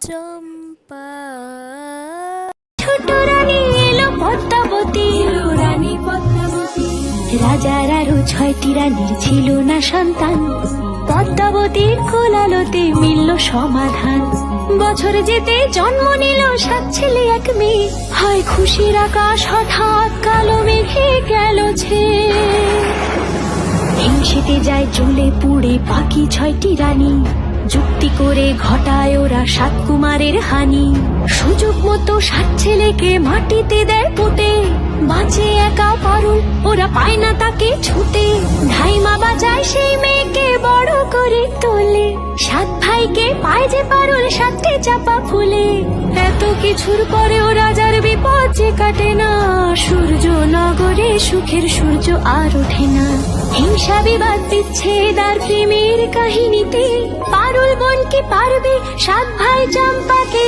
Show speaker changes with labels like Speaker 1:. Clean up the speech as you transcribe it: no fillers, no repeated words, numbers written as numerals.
Speaker 1: চম্পা।
Speaker 2: ছোট রানী এলো পদ্মাবতী, রাজার আরো 6টি রানীর ছিল না সন্তান। পদ্মাবতীর কোলালোতে মিলল সমাধান। বছর যেতে জন্ম নিল 7 ছেলে 1 মেয়ে। হয় খুশির আকাশ হঠাৎ কালো মেঘে গেল ছেয়ে। হিংসেতে যায় জ্বলে পুড়ে বাকি 6টি রানী। যুক্তি করে ঘটায় ওরা 7 কুমারের হানি। সুযোগ মতো 7 ছেলেকে মাটিতে দেয় পুঁতে। বাঁচে একা পারুল, ওরা পায় না তাকে ছুটে। ধাইমা বাজায় সেই মেয়েকে বড় করে তোলে। 7 ভাইকে পায় যে পারুল 7টে চাপা ফুলে। এত কিছুর পরেও রাজার বিপদ যে কাটে না। সূর্য নগরে সুখের সূর্য আর ওঠে না। হিংসা বিবাদ বিচ্ছেদ আর প্রেমের কাহিনীতে পারুল বোন কি পারবে 7 ভাই চম্পাকে